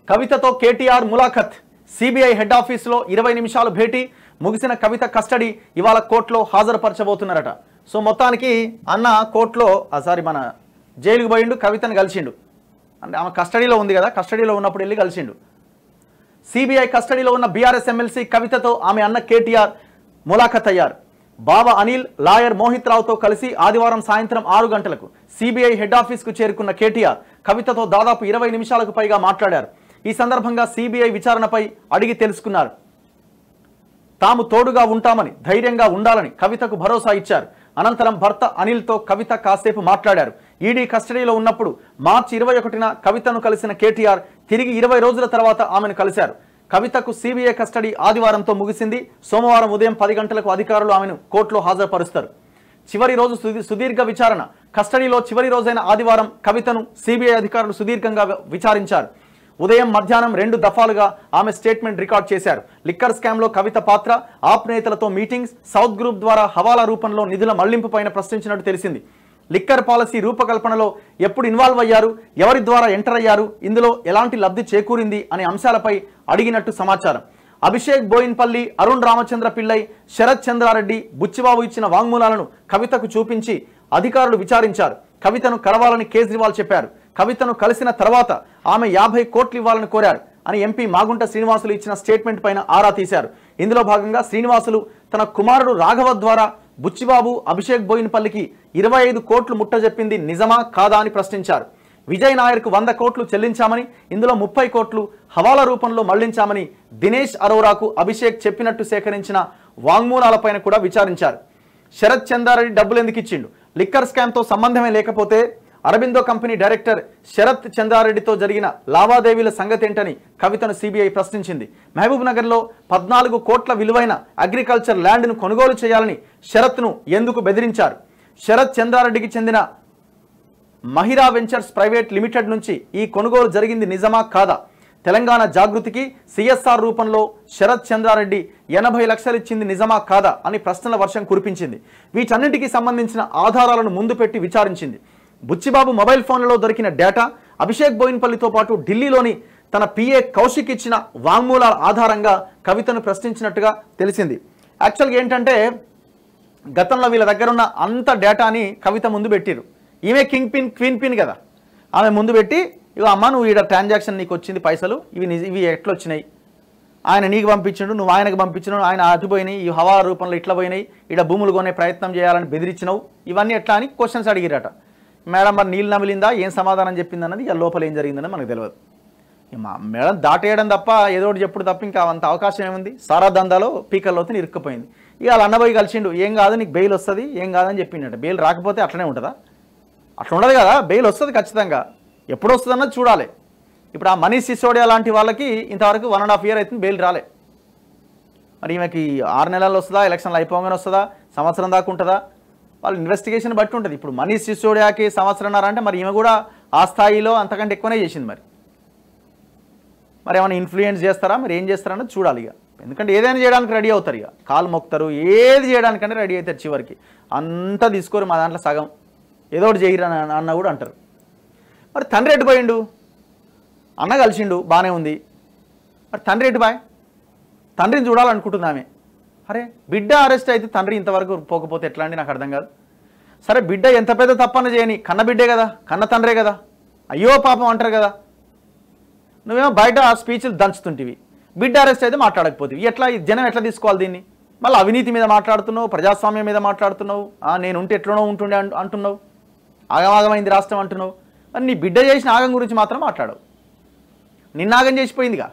కవితతో KTR ములాఖత్. CBI head ఆఫీసులో 20 నిమిషాలు భేటీ. ముగిసిన కవిత కస్టడీ ఇవాళ కోర్టులో హాజరుపరచబోతున్నారట. సో మొత్తానికి అన్న కోర్టులో మన జైలుకు పోయిండు, కవితను కలిసిండు. అంటే ఆమె కస్టడీలో ఉంది కదా, కస్టడీలో ఉన్నప్పుడు వెళ్ళి కలిసిండు. సిబిఐ కస్టడీలో ఉన్న బీఆర్ఎస్ ఎమ్మెల్సీ కవితతో ఆమె అన్న కేటీఆర్ ములాఖత్ అయ్యారు. బావ అనిల్, లాయర్ మోహిత్ రావుతో కలిసి ఆదివారం సాయంత్రం 6 గంటలకు సిబిఐ హెడ్ ఆఫీస్కు చేరుకున్న కేటీఆర్ కవితతో దాదాపు 20 నిమిషాలకు పైగా మాట్లాడారు. ఈ సందర్భంగా సిబిఐ విచారణపై అడిగి తెలుసుకున్నారు. తాము తోడుగా ఉంటామని, ధైర్యంగా ఉండాలని కవితకు భరోసా ఇచ్చారు. అనంతరం భర్త అనిల్తో కవిత కాసేపు మాట్లాడారు. ఈడీ కస్టడీలో ఉన్నప్పుడు మార్చి 21న కవితను కలిసిన కేటీఆర్ తిరిగి 20 రోజుల తర్వాత ఆమెను కలిశారు. కవితకు సిబిఐ కస్టడీ ఆదివారంతో ముగిసింది. సోమవారం ఉదయం 10 గంటలకు అధికారులు ఆమెను కోర్టులో హాజరుపరుస్తారు. చివరి రోజు సుదీర్ఘ విచారణ. కస్టడీలో చివరి రోజైన ఆదివారం కవితను సిబిఐ అధికారులు సుదీర్ఘంగా విచారించారు. ఉదయం, మధ్యాహ్నం 2 దఫాలుగా ఆమె స్టేట్మెంట్ రికార్డ్ చేశారు. లిక్కర్ స్కామ్లో కవిత పాత్ర, ఆప్ నేతలతో మీటింగ్స్, సౌత్ గ్రూప్ ద్వారా హవాలా రూపంలో నిధుల మళ్లింపు పైన ప్రశ్నించినట్టు తెలిసింది. లిక్కర్ పాలసీ రూపకల్పనలో ఎప్పుడు ఇన్వాల్వ్ అయ్యారు, ఎవరి ద్వారా ఎంటర్ అయ్యారు, ఇందులో ఎలాంటి లబ్ధి చేకూరింది అనే అంశాలపై అడిగినట్టు సమాచారం. అభిషేక్ బోయిన్పల్లి, అరుణ్ రామచంద్ర పిల్లై, శరత్ చంద్రారెడ్డి, బుచ్చిబాబు ఇచ్చిన వాంగ్మూలాలను కవితకు చూపించి అధికారులు విచారించారు. కవితను కలవాలని కేజ్రీవాల్ చెప్పారు. కవితను కలిసిన తర్వాత ఆమె 50 కోట్లు ఇవ్వాలని కోరారు అని ఎంపీ మాగుంట శ్రీనివాసులు ఇచ్చిన స్టేట్మెంట్ పైన ఆరా తీశారు. ఇందులో భాగంగా శ్రీనివాసులు తన కుమారుడు రాఘవ ద్వారా బుచ్చిబాబు, అభిషేక్ బోయిన్పల్లికి 25 కోట్లు ముట్టజెప్పింది నిజమా కాదా అని ప్రశ్నించారు. విజయ్ నాయర్కు 100 కోట్లు చెల్లించామని, ఇందులో 30 కోట్లు హవాలా రూపంలో మళ్లించామని దినేష్ అరోరాకు అభిషేక్ చెప్పినట్టు సేకరించిన వాంగ్మూలాలపైన కూడా విచారించారు. శరత్ చంద్రారెడ్డి డబ్బులు ఎందుకు ఇచ్చిండు, లిక్కర్ స్కామ్తో సంబంధమే లేకపోతే అరబిందో కంపెనీ డైరెక్టర్ శరత్ చంద్రారెడ్డితో జరిగిన లావాదేవీల సంగతి ఏంటని కవితను సిబిఐ ప్రశ్నించింది. మహబూబ్ నగర్లో 14 కోట్ల విలువైన అగ్రికల్చర్ ల్యాండ్ను కొనుగోలు చేయాలని శరత్ను ఎందుకు బెదిరించారు? శరత్ చంద్రారెడ్డికి చెందిన మహిరా వెంచర్స్ ప్రైవేట్ లిమిటెడ్ నుంచి ఈ కొనుగోలు జరిగింది నిజమా కాదా? తెలంగాణ జాగృతికి సిఎస్ఆర్ రూపంలో శరత్ చంద్రారెడ్డి 80 లక్షలు ఇచ్చింది నిజమా కాదా అని ప్రశ్నల వర్షం కురిపించింది. వీటన్నిటికీ సంబంధించిన ఆధారాలను ముందు పెట్టి విచారించింది. బుచ్చిబాబు మొబైల్ ఫోన్లలో దొరికిన డేటా, అభిషేక్ బోయిన్పల్లితో పాటు ఢిల్లీలోని తన పిఏ కౌశిక్ ఇచ్చిన వాంగ్మూలాల ఆధారంగా కవితను ప్రశ్నించినట్టుగా తెలిసింది. యాక్చువల్గా ఏంటంటే గతంలో వీళ్ళ దగ్గర ఉన్న అంత డేటాని కవిత ముందు పెట్టిరు. ఈమె క్వీన్ పిన్ కదా, ఆమె ముందు పెట్టి ఇగో అమ్మ నువ్వు ఈడ ట్రాన్సాక్షన్ నీకు వచ్చింది, పైసలు ఇవి ఎట్లొచ్చినాయి, ఆయన నీకు పంపించిండు, నువ్వు ఆయనకు పంపించినావు, ఆయన అటుపోయినాయి, ఈ హవాలా రూపంలో ఇట్లా పోయినాయి, ఈడ భూములు కొనే ప్రయత్నం చేయాలని బెదిరించినావు, ఇవన్నీ ఎట్లా అని క్వశ్చన్స్ అడిగిరట. మేడం మరి నీళ్ళు నమిలిందా, ఏం సమాధానం చెప్పింది అన్నది ఇక లోపల ఏం జరిగిందని మనకు తెలియదు. మా మేడం దాటేయడం తప్ప ఏదో ఒకటి చెప్పుడు తప్ప ఇంకా అంత అవకాశం ఏముంది? సారా దందాలో పీకల్లోతో ఇరుక్కుపోయింది. ఇక వాళ్ళ అన్నబోయి కలిసిండు, ఏం కాదు నీకు బెయిల్ వస్తుంది, ఏం కాదని చెప్పిండట. బెయిల్ రాకపోతే అట్లనే ఉంటుందా? అట్లా ఉండదు కదా, బెయిల్ వస్తుంది ఖచ్చితంగా. ఎప్పుడు వస్తుంది అన్నది చూడాలి. ఇప్పుడు ఆ మనీష్ సిసోడియా లాంటి వాళ్ళకి ఇంతవరకు 1.5 year అవుతుంది బెయిల్ రాలే. మరి ఈమెకి 6 నెలలు వస్తుందా, ఎలక్షన్లు అయిపోగానే వస్తుందా, సంవత్సరం దాకా ఉంటుందా? వాళ్ళ ఇన్వెస్టిగేషన్ బట్టి ఉంటుంది. ఇప్పుడు మనీష్ సిసోడియాకి సంవత్సరంన్నర అంటే మరి ఈమె కూడా ఆ స్థాయిలో అంతకంటే ఎక్కువనే చేసింది. మరి ఏమైనా ఇన్ఫ్లుయెన్స్ చేస్తారా, మరి ఏం చేస్తారన్నది చూడాలి ఇక. ఎందుకంటే ఏదైనా చేయడానికి రెడీ అవుతారు, ఇక కాలు మొక్తారు, ఏది చేయడానికంటే రెడీ అవుతారు. చివరికి అంతా తీసుకోరు, మా దాంట్లో సగం ఏదో ఒకటి చేయరు అన్న కూడా అంటారు. మరి తండ్రి ఎటు పోయిండు? అన్న కలిసిండు, బాగానే ఉంది. మరి తండ్రి ఎటు బాయ్? తండ్రిని చూడాలనుకుంటుంది ఆమె. అరే బిడ్డ అరెస్ట్ అయితే తండ్రి ఇంతవరకు పోకపోతే ఎట్లా అండి? నాకు అర్థం కాదు. సరే బిడ్డ ఎంత పెద్ద తప్పన చేయని, కన్న బిడ్డే కదా, కన్న తండ్రే కదా, అయ్యో పాపం అంటారు కదా. నువ్వేమో బయట ఆ స్పీచ్లు దంచుతుంటివి, బిడ్డ అరెస్ట్ అయితే మాట్లాడకపోతే ఎట్లా? జనం ఎట్లా తీసుకోవాలి దీన్ని? మళ్ళీ అవినీతి మీద మాట్లాడుతున్నావు, ప్రజాస్వామ్యం మీద మాట్లాడుతున్నావు, నేను ఉంటే ఎట్లనో ఉంటుండే అంటున్నావు, ఆగమాగమైంది రాష్ట్రం అంటున్నావు. మరి నీ బిడ్డ చేసిన ఆగం గురించి మాత్రం మాట్లాడవు. నిన్న ఆగం చేసిపోయిందిగా.